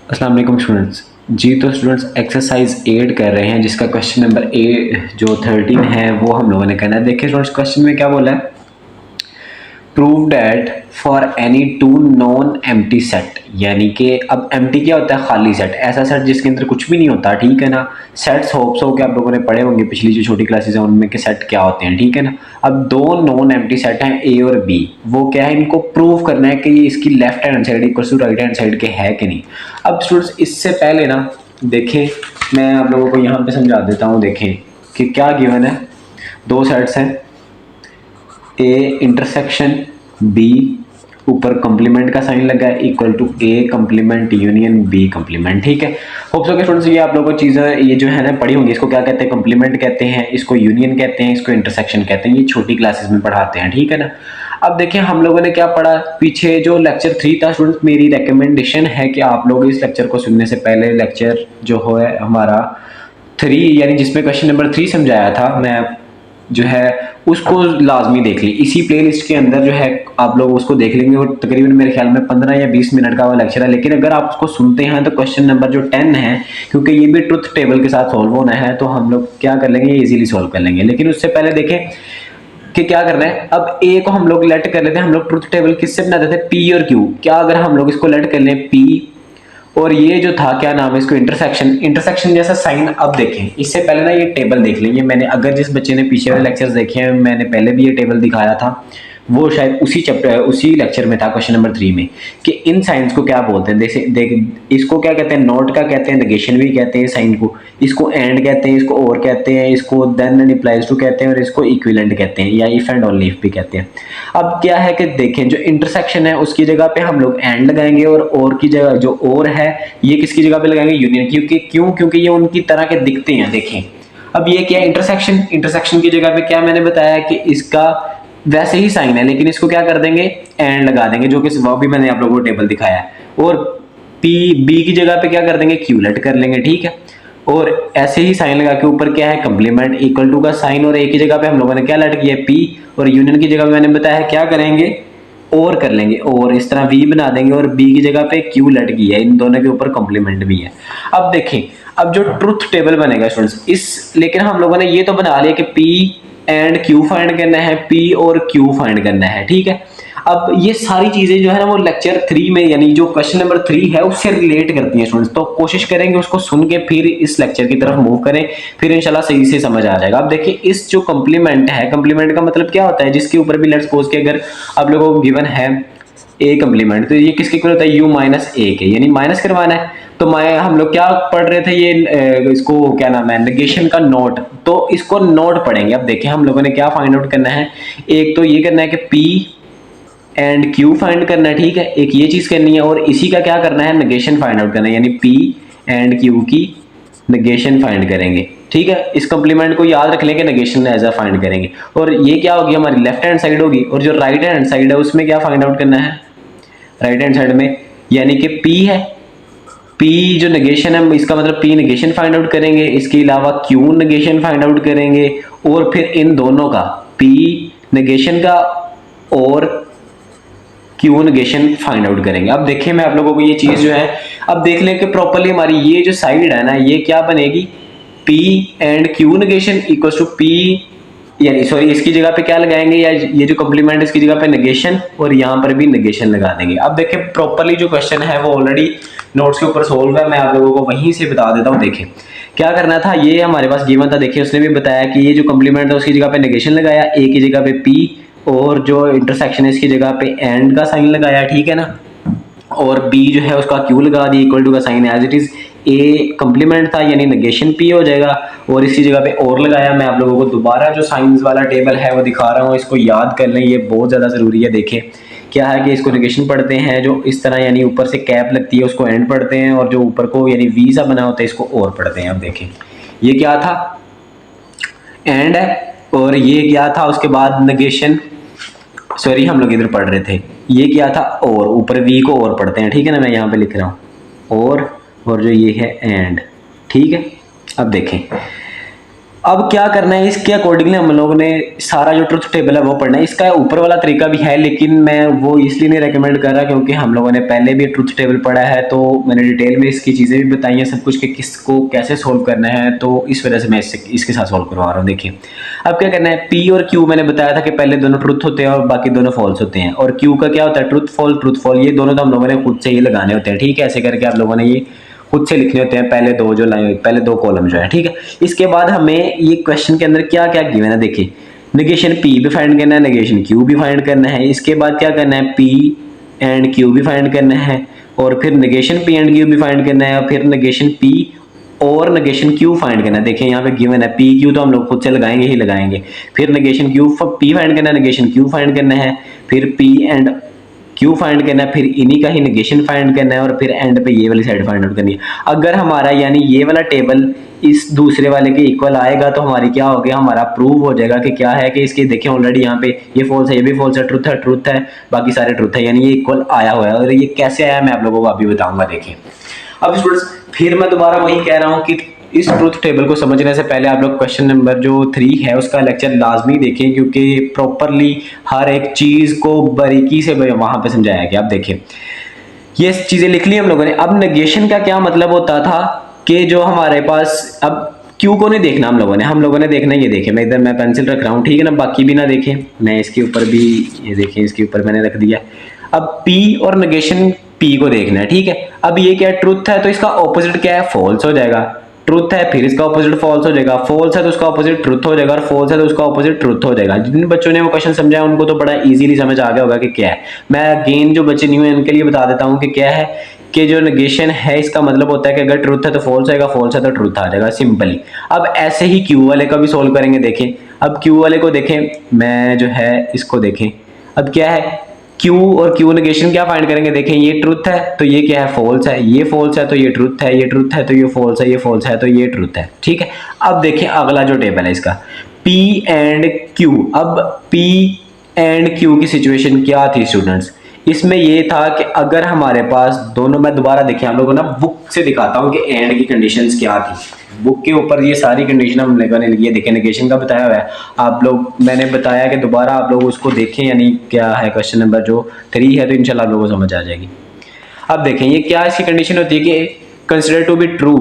अस्सलाम वालेकुम स्टूडेंट्स। जी तो स्टूडेंट्स एक्सरसाइज 8 कर रहे हैं जिसका क्वेश्चन नंबर जो 13 है वो हम लोगों ने करना है। देखिए स्टूडेंट्स क्वेश्चन में क्या बोला है, prove that for any two non empty set, यानी कि अब एम्प्टी क्या होता है, खाली सेट, ऐसा सेट जिसके अंदर कुछ भी नहीं होता, ठीक है ना। सेट्स होप्स हो के आप लोगों ने पढ़े होंगे पिछली जो छोटी क्लासेस हैं उनमें के सेट क्या होते हैं, ठीक है ना। अब दो नॉन एम्प्टी सेट हैं ए और बी, वो क्या है, इनको प्रूव करना है कि ये इसकी left hand side equal to right hand side के है कि नहीं। अब स्टूडेंट्स इससे पहले ना देखें, मैं आप लोगों को यहाँ पे समझा देता हूँ। देखें कि क्या गिवन है, दो सेट्स हैं, ए इंटरसेक्शन बी, ऊपर कंप्लीमेंट का साइन लगा है, equal to A complement union B complement, ठीक है। होप्स के स्टूडेंट्स ये आप लोगों को चीज़ें ये जो है ना पढ़ी होंगी। इसको क्या कहते हैं, कंप्लीमेंट कहते हैं, इसको यूनियन कहते हैं, इसको इंटरसेक्शन कहते हैं। ये छोटी क्लासेस में पढ़ाते हैं, ठीक है ना। अब देखिए हम लोगों ने क्या पढ़ा पीछे, जो लेक्चर 3 था स्टूडेंट्स, मेरी रिकमेंडेशन है कि आप लोग इस लेक्चर को सुनने से पहले लेक्चर जो है हमारा 3 यानी जिसमें क्वेश्चन नंबर 3 समझाया था मैं, जो है उसको लाजमी देख ली। इसी प्लेलिस्ट के अंदर जो है आप लोग उसको देख लेंगे, और तकरीबन मेरे ख्याल में 15 या 20 मिनट का वो लेक्चर है। लेकिन अगर आप उसको सुनते हैं तो क्वेश्चन नंबर जो 10 है, क्योंकि ये भी ट्रुथ टेबल के साथ सॉल्व होना है, तो हम लोग क्या कर लेंगे, इजीली सॉल्व कर लेंगे। लेकिन उससे पहले देखें कि क्या करना है। अब ए को हम लोग लेट कर लेते हैं, हम लोग ट्रुथ टेबल किससे बनाते थे, पी और क्यू। क्या अगर हम लोग इसको लेट कर लें पी, और ये जो था क्या नाम है इसको, इंटरसेक्शन, इंटरसेक्शन जैसा साइन। अब देखें इससे पहले ना ये टेबल देख लेंगे। मैंने अगर जिस बच्चे ने पीछे वाले लेक्चर्स देखे हैं, मैंने पहले भी ये टेबल दिखाया था, वो शायद उसी चैप्टर उसी लेक्चर में था, क्वेश्चन नंबर 3 में, कि इन साइंस को क्या बोलते हैं। जैसे देख, इसको क्या कहते हैं, नॉट का कहते हैं, नेगेशन भी कहते हैं साइन को, इसको एंड कहते हैं, इसको और कहते हैं, इसको देन एंड इम्प्लाइज टू कहते हैं, और इसको इक्विवेलेंट कहते हैं, या इफ एंड ओनली इफ भी कहते हैं। अब क्या है कि देखें, जो इंटरसेक्शन है उसकी जगह पे हम लोग एंड लगाएंगे, और की जगह जो और है ये किसकी जगह पे लगाएंगे, यूनियन। क्योंकि ये उनकी तरह के दिखते हैं। देखें अब ये क्या है, इंटरसेक्शन, इंटरसेक्शन की जगह पे क्या मैंने बताया कि इसका वैसे ही साइन है, लेकिन इसको क्या कर देंगे, एंड लगा देंगे, जो कि वो भी मैंने आप लोगों को टेबल दिखाया है। और पी बी की जगह पे क्या कर देंगे, क्यूलेट कर लेंगे, ठीक है। और ऐसे ही साइन लगा के ऊपर क्या है, कंप्लीमेंट इक्वल टू का साइन, और ए की जगह पे हम लोगों ने क्या लट किया, पी, और यूनियन की जगह पे मैंने बताया क्या करेंगे, और कर लेंगे, और इस तरह वी बना देंगे, और बी की जगह पे क्यू लट की है, इन दोनों के ऊपर कंप्लीमेंट भी है। अब देखें, अब जो ट्रुथ टेबल बनेगा स्टूडेंट्स, इस लेकिन हम लोगों ने ये तो बना लिया कि पी एंड क्यू फाइंड करना है, पी और क्यू फाइंड करना है, ठीक है। अब ये सारी चीजें जो है ना वो लेक्चर 3 में, यानी जो क्वेश्चन नंबर 3 है उससे रिलेट करती हैं स्टूडेंट्स। तो कोशिश करेंगे उसको सुन के फिर इस लेक्चर की तरफ मूव करें, फिर इंशाल्लाह सही से समझ आ जाएगा। अब देखिए इस जो कंप्लीमेंट है, कंप्लीमेंट का मतलब क्या होता है, जिसके ऊपर भी लेट्स सपोज के अगर आप लोगों को गिवन है ए कंप्लीमेंट, तो ये किसके इक्वल होता है, यू माइनस ए के, यानी माइनस करवाना है। तो हम लोग क्या पढ़ रहे थे, ये इसको क्या नाम है, नेगेशन का नोट, तो इसको नोट पढ़ेंगे। अब देखिए हम लोगों ने क्या फाइंड आउट करना है, एक तो ये करना है कि पी एंड क्यू फाइंड करना है, ठीक है, एक ये चीज करनी है, और इसी का क्या करना है, नेगेशन फाइंड आउट करना है, यानी पी एंड क्यू की नेगेशन फाइंड करेंगे, ठीक है। इस कंप्लीमेंट को याद रख लेंगे, नेगेशन एज अ फाइंड करेंगे, और ये क्या होगी, हमारी लेफ्ट हैंड साइड होगी, और जो राइट हैंड साइड है उसमें क्या फाइंड आउट करना है, राइट हैंड साइड में, यानी कि पी है, पी जो नेगेशन है इसका मतलब पी नेगेशन फाइंड आउट करेंगे, इसके अलावा क्यू नेगेशन फाइंड आउट करेंगे, और फिर इन दोनों का, पी नेगेशन का और क्यू नेगेशन फाइंड आउट करेंगे। अब देखिए मैं आप लोगों को ये चीज जो है, अब देख लें कि प्रॉपर्ली हमारी ये जो साइड है ना, ये क्या बनेगी, P and Q negation equal to P, यानी सॉरी इसकी जगह पे क्या लगाएंगे, या ये जो कंप्लीमेंट इसकी जगह पे नेगेशन, और यहाँ पर भी नेगेशन लगा देंगे। अब देखिए प्रॉपर्ली जो क्वेश्चन है वो ऑलरेडी नोट्स के ऊपर सोल्व है, मैं आप लोगों को वहीं से बता देता हूँ। देखिए क्या करना था, ये हमारे पास गिवन था, देखिए उसने भी बताया कि ये जो कंप्लीमेंट था उसकी जगह पे नेगेशन लगाया, ए की जगह पे पी, और जो इंटरसेक्शन है इसकी जगह पे एंड का साइन लगाया, ठीक है ना, और बी जो है उसका क्यू लगा दिया, इक्वल टू का sign as it is, A complement था यानी नेगेशन पी हो जाएगा, और इसकी जगह पे और लगाया। मैं आप लोगों को दोबारा जो साइंस वाला टेबल है वो दिखा रहा हूँ, इसको याद कर लें, ये बहुत ज़्यादा ज़रूरी है। देखें क्या है कि इसको नेगेशन पढ़ते हैं जो इस तरह, यानी ऊपर से कैप लगती है उसको एंड पढ़ते हैं, और जो ऊपर को यानी वी सा बना होता है इसको और पढ़ते हैं। अब देखें ये क्या था, एंड है, और ये क्या था उसके बाद नेगेशन, सॉरी हम लोग इधर पढ़ रहे थे, ये क्या था, और ऊपर वी को और पढ़ते हैं, ठीक है ना, मैं यहाँ पे लिख रहा हूँ और जो ये है एंड, ठीक है। अब देखें अब क्या करना है, इसके अकॉर्डिंगली हम लोगों ने सारा जो ट्रुथ टेबल है वो पढ़ना है। इसका ऊपर वाला तरीका भी है, लेकिन मैं वो इसलिए नहीं रेकमेंड कर रहा क्योंकि हम लोगों ने पहले भी ट्रुथ टेबल पढ़ा है, तो मैंने डिटेल में इसकी चीज़ें भी बताई हैं सब कुछ कि किसको कैसे सोल्व करना है, तो इस वजह से मैं इसके साथ सोल्व करवा रहा हूँ। देखिए अब क्या करना है, पी और क्यू मैंने बताया था कि पहले दोनों ट्रुथ होते हैं और बाकी दोनों फॉल्स होते हैं, और क्यू का क्या होता है, ट्रुथ फॉल, ये दोनों तो हम लोगों ने खुद से ही लगाने होते हैं। ठीक है, ऐसे करके आप लोगों ने ये खुद से लिखने होते हैं, पहले दो जो लाइन, पहले दो कॉलम जो है। ठीक है, इसके बाद हमें ये क्वेश्चन के अंदर क्या क्या गिवन है, देखिए नेगेशन पी भी फाइंड करना है, नेगेशन क्यू भी फाइंड करना है, इसके बाद क्या करना है, पी एंड क्यू भी फाइंड करना है, और फिर नेगेशन पी एंड क्यू भी फाइंड करना है, और फिर नेगेशन पी और नेगेशन क्यू फाइंड करना है। देखिए यहाँ पे गिवन है पी क्यू, तो हम लोग खुद से लगाएंगे ही लगाएंगे, फिर नेगेशन क्यू पी फाइंड करना है, नेगेशन क्यू फाइंड करना है, फिर पी एंड क्यू फाइंड करना है, फिर इन्हीं का ही नेगेशन फाइंड करना है, और फिर एंड पे ये वाली साइड फाइंड आउट करनी है। अगर हमारा यानी ये वाला टेबल इस दूसरे वाले के इक्वल आएगा तो हमारी क्या हो गया, हमारा प्रूव हो जाएगा कि क्या है कि इसके देखिए ऑलरेडी यहाँ पे ये फॉल्स है, ये भी फॉल्स है, ट्रुथ है, बाकी सारे ट्रुथ है, यानी ये इक्वल आया हुआ है। और ये कैसे आया मैं आप लोगों को अभी बताऊंगा। देखिए अब स्टूडेंट्स फिर मैं दोबारा वही कह रहा हूँ कि इस ट्रुथ टेबल को समझने से पहले आप लोग क्वेश्चन नंबर जो 3 है उसका लेक्चर लाजमी देखें, क्योंकि प्रॉपरली हर एक चीज को बारीकी से वहां पे समझाया गया। आप देखिए ये चीजें लिख ली हम लोगों ने। अब नेगेशन का क्या मतलब होता था कि जो हमारे पास, अब क्यू को नहीं देखना हम लोगों ने देखना, ये देखें मैं इधर मैं पेंसिल रख रहा हूँ, ठीक है ना, बाकी भी ना देखें, मैं इसके ऊपर भी ये देखें, इसके ऊपर मैंने रख दिया। अब पी और नेगेशन पी को देखना है, ठीक है। अब ये क्या ट्रुथ है तो इसका ऑपोजिट क्या है, फॉल्स हो जाएगा। ट्रुथ है फिर इसका ऑपोजिट फॉल्स हो जाएगा, फॉल्स है तो उसका ऑपोजिट ट्रुथ हो जाएगा, और फॉल्स है तो उसका ऑपोजिट ट्रुथ हो जाएगा। जिन बच्चों ने वो क्वेश्चन समझा उनको तो बड़ा इजीली समझ आ गया होगा कि क्या है। मैं अगेन जो बच्चे न्यू है उनके लिए बता देता हूँ कि क्या है, कि जो नेगेशन है इसका मतलब होता है कि अगर ट्रुथ है तो फॉल्स आएगा, फॉल्स है तो ट्रुथ आ जाएगा, सिंपली। अब ऐसे ही क्यू वाले का भी सोल्व करेंगे। देखें अब क्यू वाले को देखें, मैं जो है इसको देखें, अब क्या है Q और Q नेगेशन क्या फाइंड करेंगे, देखें ये ट्रुथ है तो ये क्या है, फॉल्स है, ये फॉल्स है तो ये ट्रुथ है, ये ट्रुथ है तो ये फॉल्स है, ये फॉल्स है तो ये ट्रुथ है। ठीक है, अब देखें अगला जो टेबल है इसका P एंड Q। अब P एंड Q की सिचुएशन क्या थी स्टूडेंट्स, इसमें ये था कि अगर हमारे पास दोनों, मैं दोबारा देखिए हम लोगों ना बुक से दिखाता हूँ कि एंड की कंडीशंस क्या थी। बुक के ऊपर ये सारी कंडीशन हम लोगों ने ये देखें, नेगेशन का बताया हुआ है, आप लोग मैंने बताया कि दोबारा आप लोग उसको देखें, यानी क्या है क्वेश्चन नंबर जो 3 है, तो इंशाल्लाह आप लोगों को समझ आ जाएगी। अब देखें ये क्या इसकी कंडीशन होती है कि कंसिडर टू बी ट्रू,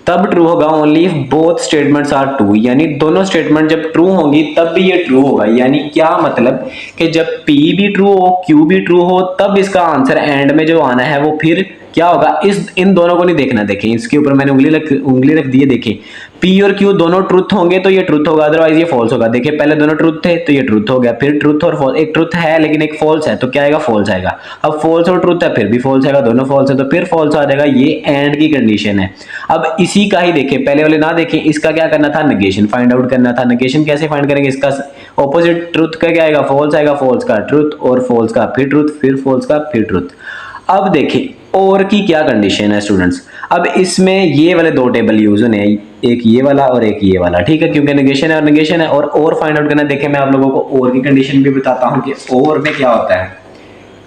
तब ट्रू होगा only if both statements are true, यानी दोनों स्टेटमेंट जब ट्रू होंगी तब भी ये ट्रू होगा। यानी क्या मतलब कि जब P भी ट्रू हो Q भी ट्रू हो तब इसका आंसर एंड में जो आना है वो फिर क्या होगा, इन दोनों को नहीं देखना। देखें इसके ऊपर मैंने उंगली रख दी है, देखें P और Q दोनों ट्रुथ होंगे तो ये ट्रुथ होगा, अदरवाइज ये फॉल्स होगा। देखिए पहले दोनों ट्रुथ थे तो ये ट्रुथ हो गया, फिर ट्रुथ और फॉल्स, एक ट्रुथ है लेकिन एक फॉल्स है तो क्या आएगा, फॉल्स आएगा। अब फॉल्स और ट्रुथ है फिर भी फॉल्स आएगा, दोनों फॉल्स है तो फिर फॉल्स आ जाएगा, ये एंड की कंडीशन है। अब इसी का ही देखें, पहले वाले ना देखें, इसका क्या करना था, नेगेशन फाइंड आउट करना था। नेगेशन कैसे फाइंड करेंगे, इसका ऑपोजिट ट्रुथ का क्या आएगा, फॉल्स आएगा, फॉल्स का ट्रुथ, और फॉल्स का फिर ट्रुथ, फिर फॉल्स का फिर ट्रुथ। अब देखें और की क्या कंडीशन है स्टूडेंट्स, अब इसमें ये वाले दो टेबल यूज होने हैं, एक ये वाला और एक ये वाला, ठीक है, क्योंकि नेगेशन है और नेगेशन है, और फाइंड आउट करना। देखें मैं आप लोगों को और की कंडीशन भी बताता हूं कि और में क्या होता है।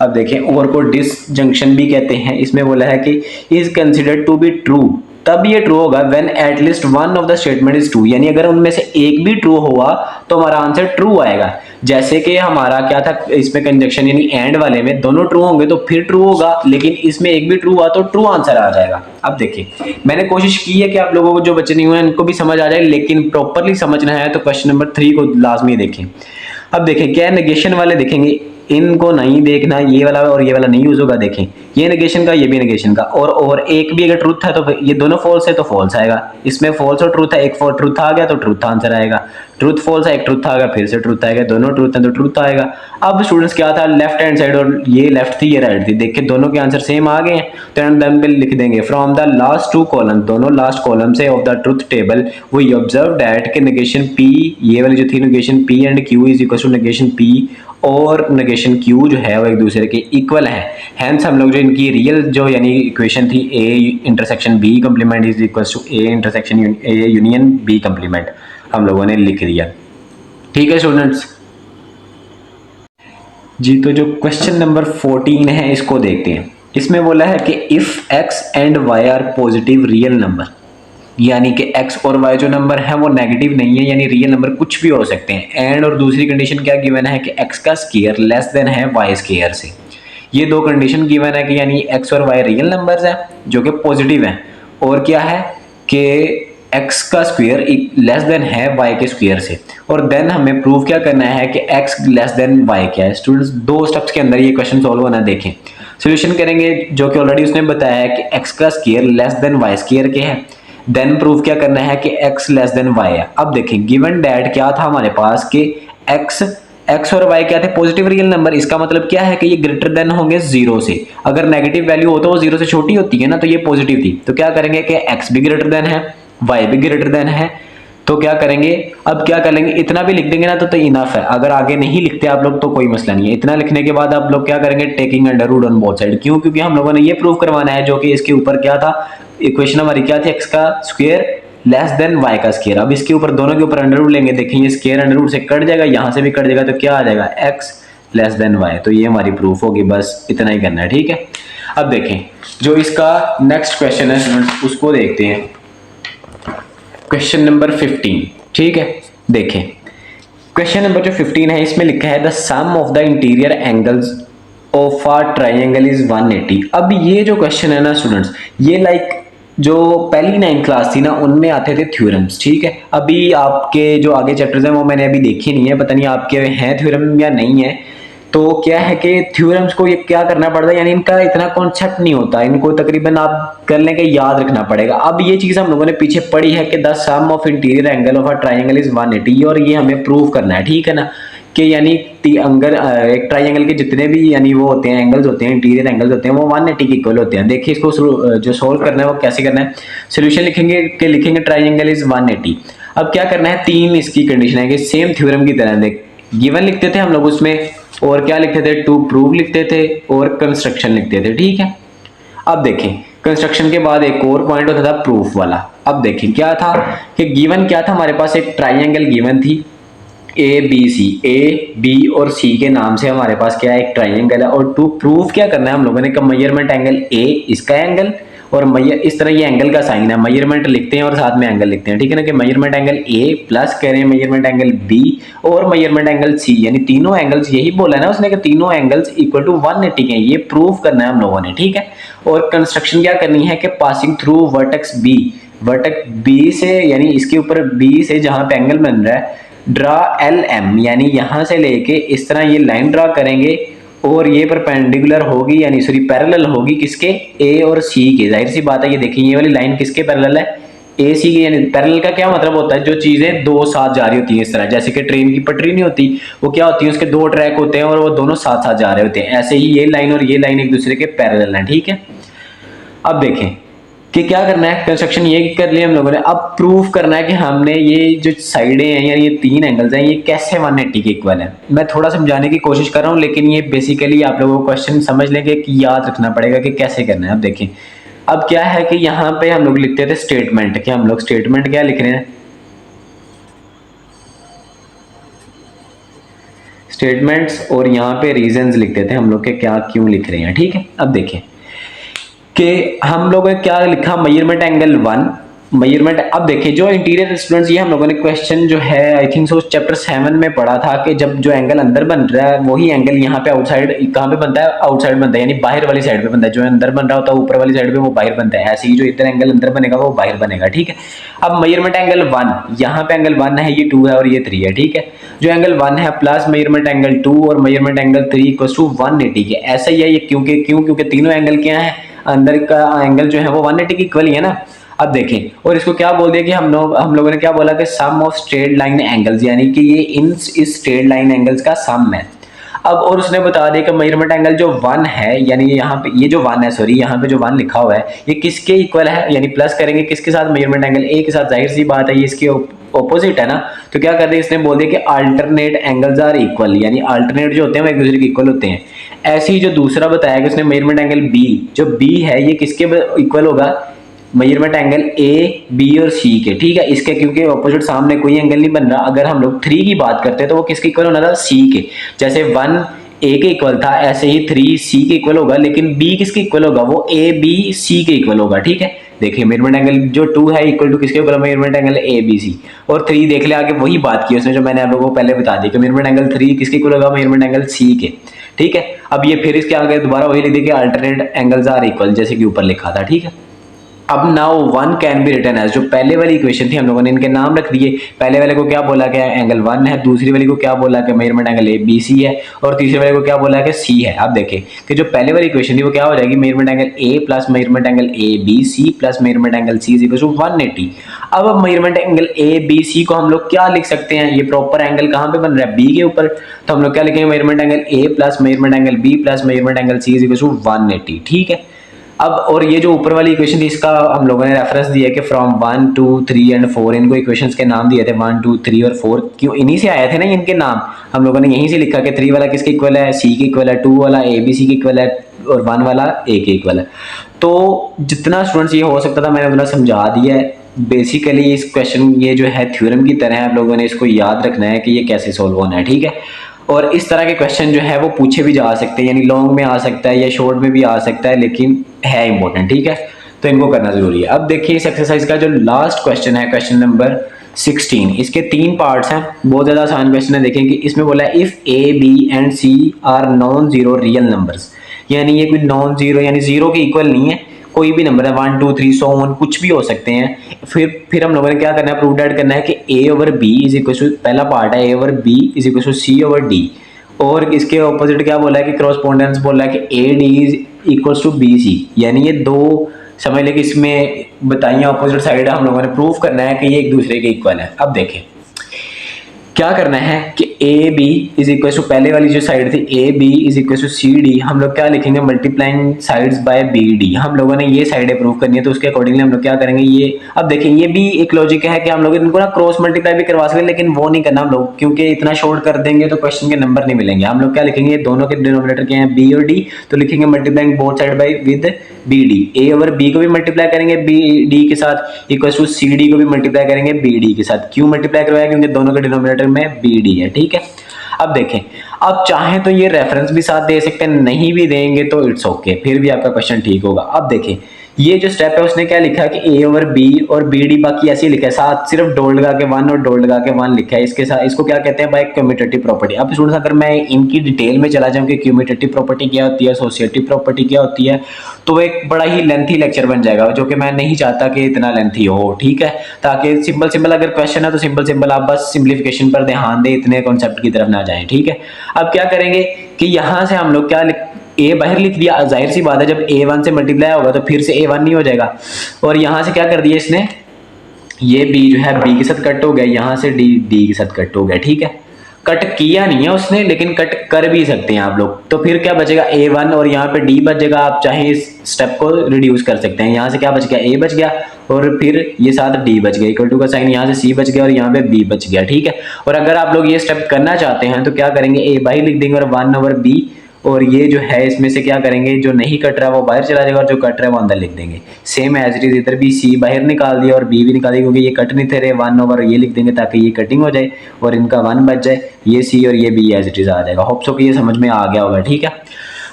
अब देखें और को डिसजंक्शन भी कहते हैं। इसमें बोला है कि is considered to be true, तब ये ट्रू होगा when at least one of the statement is true, यानी अगर उनमें से एक भी ट्रू हुआ तो हमारा आंसर ट्रू आएगा। जैसे कि हमारा क्या था इसमें कंजक्शन यानी एंड वाले में दोनों ट्रू होंगे तो फिर ट्रू होगा, लेकिन इसमें एक भी ट्रू हुआ तो ट्रू आंसर आ जाएगा। अब देखिए मैंने कोशिश की है कि आप लोगों को जो बच्चे नहीं हुए इनको भी समझ आ जाए, लेकिन प्रॉपरली समझना है तो क्वेश्चन नंबर 3 को लाजमी देखें। अब देखें क्या नेगेशन वाले देखेंगे, इनको नहीं देखना, ये वाला और ये वाला नहीं यूज होगा। देखें ये नेगेशन का, ये भी नेगेशन का, और एक भी अगर ट्रूथ है तो ये दोनों फॉल्स है तो फॉल्स आएगा। इसमें फॉल्स और ट्रूथ है, एक ट्रूथ आ गया तो ट्रूथ आंसर आएगा, ट्रूथ फॉल्स है एक ट्रूथ आ गया फिर से ट्रूथ आएगा, दोनों ट्रूथ है तो ट्रूथ आएगा। अब स्टूडेंट्स क्या था, लेफ्ट हैंड साइड और ये लेफ्ट थी ये राइट थी, देख के दोनों के आंसर सेम आ गए हैं तो एंड पे लिख देंगे from the last two column, दोनों लास्ट कॉलम से of the truth table we observe that के नेगेशन P, ये वाली जो थी negation P and Q is equal to negation P और नेगेशन Q जो है वो एक दूसरे के इक्वल है। हैंस हम लोग जो इनकी रियल जो यानी इक्वेशन थी A intersection B complement is equal to A intersection A union B complement हम लोगों ने लिख दिया। ठीक है स्टूडेंट्स जी, तो जो क्वेश्चन नंबर 14 है इसको देखते हैं। इसमें बोला है कि if x and y are positive real number, यानी कि x और y जो नंबर है वो नेगेटिव नहीं है, यानी रियल नंबर कुछ भी हो सकते हैं। एंड और दूसरी कंडीशन क्या गिवन है कि x का स्क्वायर लेस देन है y स्क्वायर से। ये दो कंडीशन गिवन है कि यानी x और y रियल नंबर्स हैं जो कि पॉजिटिव हैं, और क्या है कि x का स्क्वायर लेस देन है y के स्क्वायर से। और देन हमें प्रूव क्या करना है कि x लेस देन y क्या है। स्टूडेंट्स दो स्टेप्स के अंदर ये क्वेश्चन सॉल्व होना, देखें सोल्यूशन करेंगे जो कि ऑलरेडी उसने बताया है कि x का square less than y square के है। देन प्रूव क्या करना है कि x लेस देन y है। अब देखें गिवन दैट क्या था हमारे पास कि x और y क्या थे, पॉजिटिव रियल नंबर। इसका मतलब क्या है कि ये ग्रेटर देन होंगे जीरो से। अगर नेगेटिव वैल्यू हो तो वो जीरो से छोटी होती है ना, तो ये पॉजिटिव थी। तो क्या करेंगे कि x भी ग्रेटर देन है, y भी ग्रेटर देन है, तो क्या करेंगे, अब क्या करेंगे, इतना भी लिख देंगे ना तो इनफ है। अगर आगे नहीं लिखते आप लोग तो कोई मसला नहीं है। इतना लिखने के बाद आप लोग क्या करेंगे, taking under root on both side. क्यों? क्योंकि हम लोगों ने ये प्रूव करवाना है जो कि इसके ऊपर क्या था, इक्वेशन हमारी क्या थी, एक्स का स्क्वायर लेस देन वाई का स्क्वायर। अब इसके ऊपर दोनों के ऊपर अंडर रूट लेंगे, देखेंगे स्क्वायर अंडर रूट से कट जाएगा, यहां से भी कट जाएगा, तो क्या आ जाएगा, एक्स लेस देन वाई। तो ये हमारी प्रूफ होगी, बस इतना ही करना है, ठीक है। अब देखें जो इसका नेक्स्ट क्वेश्चन है स्टूडेंट्स, उसको देखते हैं, क्वेश्चन नंबर 15, ठीक है। देखें क्वेश्चन नंबर जो 15 है इसमें लिखा है the sum of the interior angles of a triangle is 180। अब ये जो क्वेश्चन है ना स्टूडेंट्स, ये लाइक जो पहली 9 क्लास थी ना उनमें आते थे थ्योरम्स, ठीक है। अभी आपके जो आगे चैप्टर्स हैं वो मैंने अभी देखे नहीं है, पता नहीं आपके हैं थ्योरम या नहीं है। तो क्या है कि थ्योरम्स को ये क्या करना पड़ता है, यानी इनका इतना कॉन्सेप्ट नहीं होता, इनको तकरीबन आप कर लें कि याद रखना पड़ेगा। अब ये चीज हम लोगों ने पीछे पढ़ी है कि the sum of interior angle of a triangle is 180, और ये हमें प्रूव करना है, ठीक है ना, कि यानी एक ट्राइंगल के जितने भी यानी वो होते हैं एंगल्स होते हैं, इंटीरियर एंगल्स होते हैं, वो 180 के इक्वल होते हैं। देखिए इसको जो सोल्व करना है वो कैसे करना है, सोल्यूशन लिखेंगे कि लिखेंगे ट्राइंगल इज 180। अब क्या करना है, तीन इसकी कंडीशन है कि सेम थ्योरम की तरह देख गिवन लिखते थे हम लोग उसमें, और क्या लिखते थे, टू प्रूव लिखते थे, और कंस्ट्रक्शन लिखते थे, ठीक है। अब देखें कंस्ट्रक्शन के बाद एक और पॉइंट होता था प्रूफ वाला। अब देखें क्या था कि गिवन क्या था हमारे पास, एक ट्राइंगल गिवन थी A B C, A B और सी के नाम से हमारे पास क्या है, एक ट्राइंगल है। और टू प्रूफ क्या करना है हम लोगों ने, मेजरमेंट एंगल ए इसका एंगल, और इस तरह ये एंगल का साइन है, मेजरमेंट लिखते हैं और साथ में एंगल लिखते हैं, ठीक है ना, कि मेजरमेंट एंगल ए प्लस कह रहे हैं मेजरमेंट एंगल बी और मेजरमेंट एंगल सी, यानी तीनों एंगल्स, यही बोला है ना उसने कि तीनों एंगल्स इक्वल टू 180 के, ये प्रूफ करना है हम लोगों ने, ठीक है। और कंस्ट्रक्शन क्या करनी है कि passing through vertex B, vertex B से यानी इसके ऊपर बी से जहां पे एंगल बन रहा है, ड्रा एल एम, यानी यहां से लेके इस तरह ये लाइन ड्रा करेंगे, और ये परपेंडिकुलर होगी यानी सॉरी पैरेलल होगी किसके, ए और सी के। जाहिर सी बात है, ये देखिए ये वाली लाइन किसके पैरेलल है, ए सी के। यानी पैरेलल का क्या मतलब होता है, जो चीजें दो साथ जा रही होती हैं, इस तरह जैसे कि ट्रेन की पटरी नहीं होती, वो क्या होती है, उसके दो ट्रैक होते हैं और वो दोनों साथ साथ जा रहे होते हैं, ऐसे ही ये लाइन और ये लाइन एक दूसरे के पैरेलल हैं, ठीक है। अब देखें कि क्या करना है, कंस्ट्रक्शन ये कर लिया हम लोगों ने। अब प्रूफ करना है कि हमने ये जो साइडें हैं यानी ये तीन एंगल्स हैं ये कैसे 180 के इक्वल है। मैं थोड़ा समझाने की कोशिश कर रहा हूँ, लेकिन ये बेसिकली आप लोगों को क्वेश्चन समझ लेंगे कि याद रखना पड़ेगा कि कैसे करना है। अब देखें अब क्या है कि यहाँ पे हम लोग लिखते थे स्टेटमेंट, कि हम लोग स्टेटमेंट क्या लिख रहे हैं, स्टेटमेंट्स, और यहाँ पे रीजंस लिखते थे हम लोग के क्या क्यों लिख रहे हैं, ठीक है। अब देखें कि हम लोगों ने क्या लिखा, मेजरमेंट एंगल 1 मेजरमेंट। अब देखिए जो इंटीरियर स्टूडेंट्स, ये हम लोगों ने क्वेश्चन जो है आई थिंक सो चैप्टर 7 में पढ़ा था कि जब जो एंगल अंदर बन रहा है वही एंगल यहाँ पे आउटसाइड कहाँ पे बनता है, आउटसाइड बनता है, यानी बाहर वाली साइड पे बनता है। जो अंदर बन रहा होता है ऊपर वाली साइड पे वो बाहर बनता है, ऐसे ही जो इधर एंगल अंदर बनेगा वो बाहर बनेगा, ठीक है। अब मेजरमेंट एंगल 1, यहाँ पे एंगल 1 है, ये 2 है और ये 3 है, ठीक है। जो एंगल 1 है प्लस मेजरमेंट एंगल 2 और मेजरमेंट एंगल 3 इक्वल टू 180 के, ऐसा ही है ये। क्योंकि तीनों एंगल क्या है, अंदर का एंगल जो है वो 180 की इक्वल ही है ना। अब देखें और इसको क्या बोल दिया कि हम लोगों ने क्या बोला कि सम ऑफ स्ट्रेट लाइन एंगल्स, यानी कि ये इस स्ट्रेट लाइन एंगल्स का सम है। अब और उसने बता दिया कि मेजरमेंट एंगल जो 1 है, यानी यहाँ पे ये जो 1 है, सॉरी यहाँ पे जो 1 लिखा हुआ है ये किसके इक्वल है, यानी प्लस करेंगे किसके साथ, मेजरमेंट एंगल ए के साथ। जाहिर सी बात है ये इसके ऑपोजिट है ना, तो क्या कर दिया इसने, बोल दिया कि अल्टरनेट एंगल्स आर इक्वल, यानी अल्टरनेट जो होते हैं वो एक दूसरे के इक्वल होते हैं। ऐसे ही जो दूसरा बताया कि उसने मेजरमेंट एंगल बी, जो बी है ये किसके इक्वल होगा, मेजरमेंट एंगल ए बी और सी के, ठीक है। इसके क्योंकि ऑपोजिट सामने कोई एंगल नहीं बन रहा, अगर हम लोग 3 की बात करते हैं तो वो किसके इक्वल होना था, सी के। जैसे 1 ए के इक्वल था ऐसे ही 3 सी के इक्वल होगा, लेकिन बी किसके इक्वल होगा, वो ए बी सी के इक्वल होगा, ठीक है। देखिए मेजरमेंट एंगल जो 2 है इक्वल टू किसके इक्वल है, measurement angle A B C. और 3 देख ले आगे वही बात की उसने जो मैंने आप लोगों को पहले बता दी कि मेजरमेंट एंगल 3 किसके इक्वल होगा, मेजरमेंट एंगल सी के। ठीक है, अब ये फिर इसके आगे दोबारा वही लिख दिया कि अल्टरनेट एंगल्स आर इक्वल, जैसे कि ऊपर लिखा था। ठीक है, अब now one can be written as, जो पहले वाली इक्वेशन थी हम लोगों ने इनके नाम रख दिए। पहले वाले को क्या बोला कि एंगल 1 है, दूसरी वाली को क्या बोला कि measurement angle A B C है, और तीसरे वाले को क्या बोला कि सी है। अब देखें कि जो पहले वाली इक्वेशन थी वो क्या हो जाएगी, measurement angle A plus measurement angle A B C plus measurement angle C is equal to 180। अब measurement angle A B C को हम लोग क्या लिख सकते हैं, ये प्रॉपर एंगल कहाँ पे बन रहा है, बी के ऊपर, तो हम लोग क्या लिखेंगे, measurement angle A plus measurement angle B plus measurement angle C is equal to 180। ठीक है, अब और ये जो ऊपर वाली इक्वेशन थी इसका हम लोगों ने रेफरेंस दिया कि फ्रॉम 1 2 3 एंड 4, इनको इक्वेशंस के नाम दिए थे 1 2 3 और 4, क्यों इन्हीं से आए थे ना इनके नाम। हम लोगों ने यहीं से लिखा कि 3 वाला किसके इक्वल है, सी के इक्वल है, 2 वाला ए बी सी के इक्वल है, और 1 वाला ए के इक्वल है। तो जितना स्टूडेंट्स ये हो सकता था मैंने उतना समझा दिया है। बेसिकली इस क्वेश्चन ये जो है थ्योरम की तरह है, आप लोगों ने इसको याद रखना है कि ये कैसे सोल्व होना है। ठीक है, और इस तरह के क्वेश्चन जो है वो पूछे भी जा सकते हैं, यानी लॉन्ग में आ सकता है या शॉर्ट में भी आ सकता है, लेकिन है इंपॉर्टेंट। ठीक है, तो इनको करना जरूरी है। अब देखिए इस एक्सरसाइज का जो लास्ट क्वेश्चन है, क्वेश्चन नंबर 16, इसके 3 पार्ट्स हैं, बहुत ज्यादा आसान क्वेश्चन है। देखें कि इसमें बोला है if A B and C are non zero real numbers, यानी ये कोई नॉन जीरो यानी जीरो के इक्वल नहीं है, कोई भी नंबर है 1 2 3 सो ऑन कुछ भी हो सकते हैं। फिर हम लोगों ने क्या करना है, प्रूव दैट करना है कि A over B is equal to, पहला पार्ट है A over B is equal to C over D, और इसके ऑपोजिट क्या बोला है कि क्रॉसपोंडेंस बोला है कि A D is equal to B C, यानी ये दो समझ लें कि इसमें बताइए अपोजिट साइड है, हम लोगों ने प्रूव करना है कि ये एक दूसरे के इक्वल है। अब देखें क्या करना है कि A B is equal to, पहले वाली जो साइड थी A B is equal to C D, हम लोग क्या लिखेंगे, multiplying sides by B D. हम लोगों ने ये साइडें प्रूव करनी है, तो उसके अकॉर्डिंगली हम लोग क्या करेंगे ये। अब देखिए ये भी एक लॉजिक है कि हम लोग इनको ना क्रॉस मल्टीप्लाई भी करवा सकते, लेकिन वो नहीं करना हम लोग, क्योंकि इतना शॉर्ट कर देंगे तो क्वेश्चन के नंबर नहीं मिलेंगे। हम लोग क्या लिखेंगे, दोनों के डिनोमिनेटर के हैं बी और डी, तो लिखेंगे multiplying both side by with B D. A over B को भी मल्टीप्लाई करेंगे बी डी के साथ, इक्वल टू सी डी को भी मल्टीप्लाई करेंगे बी डी के साथ। क्यों मल्टीप्लाई करवाया, क्योंकि दोनों के डिनोमिनेटर में बी डी है। ठीक है, अब देखें, अब चाहें तो ये रेफरेंस भी साथ दे सकते हैं, नहीं भी देंगे तो इट्स ओके, फिर भी आपका क्वेश्चन ठीक होगा। अब देखें ये जो स्टेप है उसने क्या लिखा है कि ए ओवर बी और बी डी बाकी ऐसे ही लिखा है, साथ सिर्फ डॉट लगा के 1 और डॉट लगा के 1 लिखा है। इसके साथ इसको क्या कहते हैं बाय कम्यूटेटिव प्रॉपर्टी। अब स्टूडेंट्स अगर मैं इनकी डिटेल में चला जाऊं कि कम्यूटेटिव प्रॉपर्टी क्या होती है, एसोसिएटिव प्रॉपर्टी क्या होती है, तो एक बड़ा ही लेंथी लेक्चर बन जाएगा, जो कि मैं नहीं चाहता कि इतना लेंथी हो। ठीक है, ताकि सिंपल सिंपल अगर क्वेश्चन है तो सिंपल सिंपल आप बस सिंप्लीफिकेशन पर ध्यान दें, इतने कॉन्सेप्ट की तरफ ना जाएं। ठीक है, अब क्या करेंगे कि यहाँ से हम लोग क्या ए बाहर लिख दिया, जाहिर सी बात है जब a1 से मल्टीप्लाई होगा तो फिर से a1 नहीं हो जाएगा, और यहाँ से क्या कर दिया इसने, ये b जो है b के साथ कट हो गया, यहाँ से d के साथ कट हो गया। ठीक है, कट किया नहीं है उसने, लेकिन कट कर भी सकते हैं आप लोग। तो फिर क्या बचेगा a1 और यहाँ पे d बच जाएगा। आप चाहे इस स्टेप को रिड्यूस कर सकते हैं, यहाँ से क्या बच गया a बच गया, और फिर ये साथ d बच गया, इक्वल टू का साइन यहाँ से c बच गया और यहाँ पे b बच गया। ठीक है, और अगर आप लोग ये स्टेप करना चाहते हैं तो क्या करेंगे, a बाहर लिख देंगे और 1 ओवर b, और ये जो है इसमें से क्या करेंगे, जो नहीं कट रहा है वो बाहर चला जाएगा और जो कट रहा है वो अंदर लिख देंगे। सेम एज इट इज, इधर भी सी बाहर निकाल दिया और बी भी निकाल दिया, क्योंकि ये कट नहीं थे रहे, 1 ओवर ये लिख देंगे ताकि ये कटिंग हो जाए और इनका 1 बच जाए, ये सी और ये बी एज इट इज आ जाएगा। होप सो कि ये समझ में आ गया होगा। ठीक है,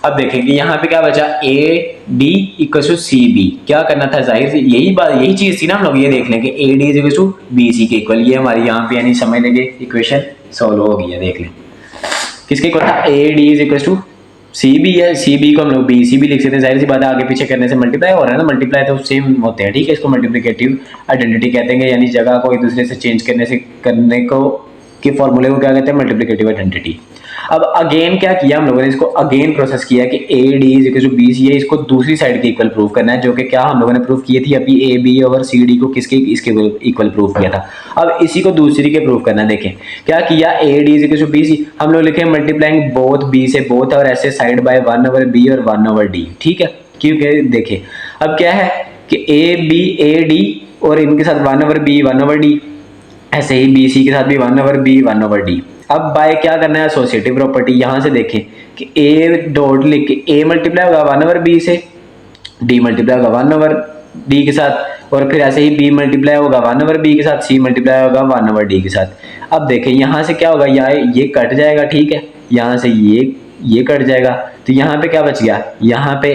अब देखेंगे यहाँ पे क्या बचा, A D equal to C B. क्या करना था, जाहिर सी यही बात यही चीज थी ना, हम लोग ये देख लें कि A D is equal to B C के इक्वल, ये हमारी यहाँ पे यानी समझ लेंगे इक्वेशन सॉल्व हो गई है। देख लें किसके इक्वल था, A D is equal to C B है, सी बी को हम लोग बी सी भी लिख सकते हैं, जाहिर सी बात है आगे पीछे करने से मल्टीप्लाई हो रहा है ना, मल्टीप्लाई तो सेम होते हैं। ठीक है, इसको मल्टीप्लिकेटिव आइडेंटिटी कहते हैं, यानी जगह को एक दूसरे से चेंज करने को के फॉर्मूले को क्या कहते हैं, मल्टीप्लिकेटिव आइडेंटिटी। अब अगेन क्या किया हम लोगों ने, इसको अगेन प्रोसेस किया कि A D is equal to B C है, इसको दूसरी साइड के इक्वल प्रूव करना है, जो कि क्या हम लोगों ने प्रूव की थी अभी, A B over C D को किसके इसके इक्वल प्रूव किया था। अब इसी को दूसरी के प्रूव करना है। देखें क्या किया, A D is equal to B C, हम लोग लिखे मल्टीप्लाइंग बोथ बी से बोथ और ऐसे साइड बाय 1 ओवर बी और 1 ओवर डी। ठीक है, क्योंकि देखें अब क्या है कि ए बी ए डी और इनके साथ 1 ओवर बी 1 ओवर डी, ऐसे ही बी सी के साथ भी 1 ओवर बी 1 ओवर डी। अब बाय क्या करना है, एसोसिएटिव प्रॉपर्टी। यहाँ से देखें कि ए डॉट लिख के ए मल्टीप्लाई होगा 1 ओवर बी से, डी मल्टीप्लाई होगा 1 ओवर डी के साथ, और फिर ऐसे ही बी मल्टीप्लाई होगा 1 ओवर बी के साथ, सी मल्टीप्लाई होगा 1 ओवर डी के साथ। अब देखें यहाँ से क्या होगा, ये कट जाएगा। ठीक है, यहाँ से ये कट जाएगा, तो यहाँ पे क्या बच गया, यहाँ पे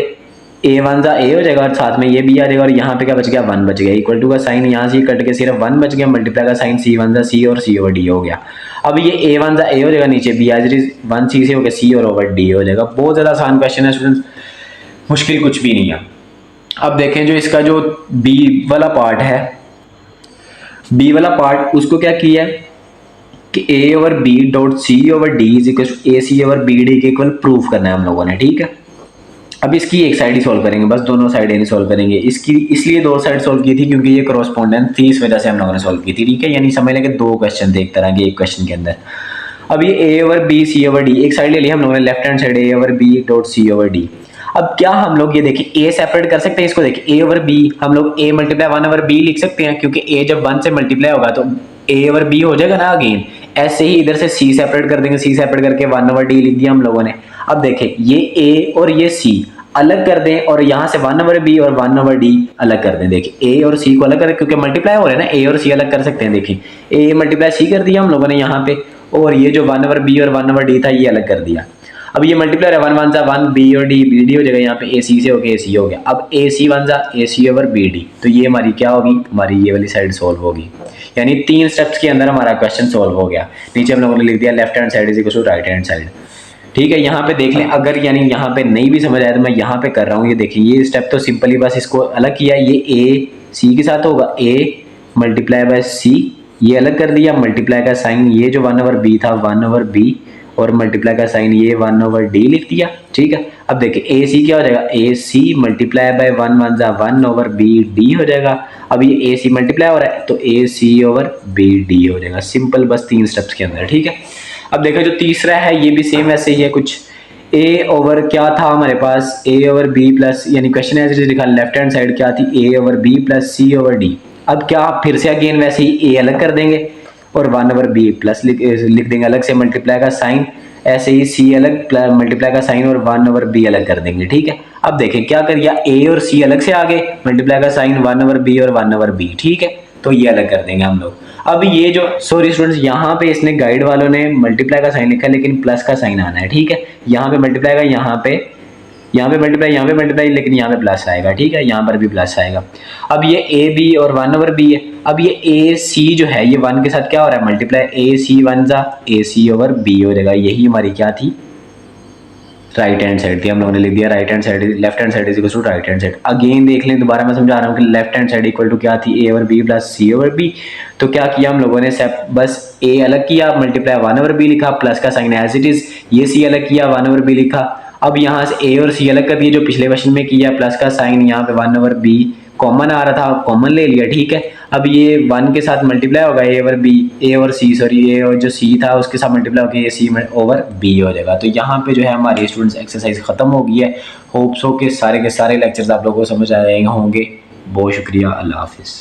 ए वन जा ए हो जाएगा और साथ में ये भी आ जाएगा और यहाँ पे क्या बच गया 1 बच गया, इक्वल टू का साइन यहाँ से कट के सिर्फ 1 बच गया, मल्टीप्लाई का साइन सी वन जा सी और सी ओवर डी हो गया। अब ये ए वन जा ए हो जाएगा, नीचे बी आज 1 सी से हो गया सी और ओवर डी हो जाएगा। बहुत ज़्यादा आसान क्वेश्चन है स्टूडेंट्स, मुश्किल कुछ भी नहीं है। अब देखें जो इसका जो बी वाला पार्ट है, बी वाला पार्ट उसको क्या किया है कि A over B dot C over D is equal to A C over B D के इक्वल प्रूफ करना है हम लोगों ने, ठीक है। अब इसकी एक साइड ही सॉल्व करेंगे, बस दोनों साइड नहीं सॉल्व करेंगे। इसकी इसलिए दो साइड सॉल्व की थी क्योंकि ये कॉरस्पॉन्डेंस थी, इस वजह से हम लोगों ने सॉल्व की थी, ठीक है। यानी समझ लें कि 2 क्वेश्चन थे एक तरह के एक क्वेश्चन के अंदर। अब ये A over B C over D एक साइड ले लिया हम लोगों ने, left hand side A over B dot C over D. अब क्या हम लोग ये देखें ए सेपरेट कर सकते हैं, इसको देखें ए ओवर बी हम लोग ए मल्टीप्लाई 1 ओवर बी लिख सकते हैं, क्योंकि ए जब 1 से मल्टीप्लाई होगा तो ए ओवर बी हो जाएगा ना अगेन। ऐसे ही इधर से सी सेपरेट कर देंगे, सी सेपरेट करके 1 ओवर डी लिख दिया हम लोगों ने। अब देखें ये ए और ये सी अलग कर दें और यहाँ से 1 ओवर बी और 1 ओवर डी अलग कर दें। देखिए ए और सी को अलग करें क्योंकि मल्टीप्लाई हो रहे हैं ना, ए और सी अलग कर सकते हैं। देखिए ए मल्टीप्लाई सी कर दिया हम लोगों ने यहाँ पे, और ये जो 1 ओवर बी और 1 ओवर डी था ये अलग कर दिया। अब ये मल्टीप्लाई है 1 1 जा 1 बी और डी बी डी हो जाएगा, यहाँ पे ए सी से हो गया ए सी हो गया। अब ए सी 1 जा ए सी ओवर बी डी, तो ये हमारी क्या होगी, हमारी ये वाली साइड सोल्व होगी। यानी 3 स्टेप्स के अंदर हमारा क्वेश्चन सोल्व हो गया। नीचे हम लोगों ने लिख दिया left hand side is equal to right hand side, ठीक है। यहाँ पे देख लें, अगर यानी यहाँ पे नहीं भी समझ आया तो मैं यहाँ पे कर रहा हूँ। ये देखिए ये स्टेप तो सिंपली बस इसको अलग किया, ये ए सी के साथ होगा ए मल्टीप्लाई बाय सी, ये अलग कर दिया, मल्टीप्लाई का साइन ये जो 1 ओवर बी था 1 ओवर बी और मल्टीप्लाई का साइन ये 1 ओवर डी लिख दिया, ठीक है। अब देखिए ए सी क्या हो जाएगा, ए सी मल्टीप्लाई बाय 1 1 जा 1 ओवर बी डी हो जाएगा। अब ये ए सी मल्टीप्लाई हो रहा है तो ए सी ओवर बी डी हो जाएगा, सिंपल बस 3 स्टेप्स के अंदर, ठीक है। अब देखो जो तीसरा है ये भी सेम ऐसे ही है कुछ, ए ओवर क्या था हमारे पास ए ओवर बी प्लस, यानी क्वेश्चन ऐसे लिखा लेफ्ट हैंड साइड क्या थी A over B plus C over D. अब क्या फिर से अगेन वैसे ही ए अलग कर देंगे और 1 ओवर बी प्लस लिख देंगे अलग से, मल्टीप्लाई का साइन ऐसे ही सी अलग मल्टीप्लाई का साइन और 1 ओवर बी अलग कर देंगे, ठीक है। अब देखें क्या कर दिया, ए और सी अलग से आ गए, मल्टीप्लाई का साइन 1 ओवर बी और 1 ओवर बी, ठीक है, तो ये अलग कर देंगे हम लोग। अब ये जो सॉरी स्टूडेंट्स यहाँ पे इसने गाइड वालों ने मल्टीप्लाई का साइन लिखा है लेकिन प्लस का साइन आना है, ठीक है। यहाँ पे मल्टीप्लाई का यहाँ पे मल्टीप्लाई लेकिन यहाँ पे प्लस आएगा, ठीक है, यहाँ पर भी प्लस आएगा। अब ये ए बी और 1 ओवर बी है। अब ये ए सी जो है ये 1 के साथ क्या हो रहा है, मल्टीप्लाई ए सी 1 जा ए सी ओवर बी हो जाएगा। यही हमारी क्या थी, राइट हैंड साइड थी। हम लोगों ने लिख दिया right hand side left hand side is equal to right hand side. Again देख लें, दोबारा मैं समझा रहा हूँ कि left hand side equal to क्या थी, A over B plus C over B. तो क्या किया हम लोगों ने, बस ए अलग किया, मल्टीप्लाई 1 ओवर बी लिखा, प्लस का साइन एज इट इज, ये सी अलग किया 1 ओवर बी लिखा। अब यहाँ से ए और सी अलग कर दिए जो पिछले क्वेश्चन में किया, प्लस का साइन यहाँ पे 1 ओवर बी कॉमन आ रहा था, कॉमन ले लिया, ठीक है। अब ये 1 के साथ मल्टीप्लाई होगा ए ओवर बी, ए और सी सॉरी ए और जो सी था उसके साथ मल्टीप्लाई होकर ये सी ओवर बी हो जाएगा। तो यहाँ पे जो है हमारी स्टूडेंट्स एक्सरसाइज खत्म हो गई है। होप्स हो के सारे लेक्चर्स आप लोगों को समझ आ जाएंगे होंगे। बहुत शुक्रिया, अल्लाह हाफिज़।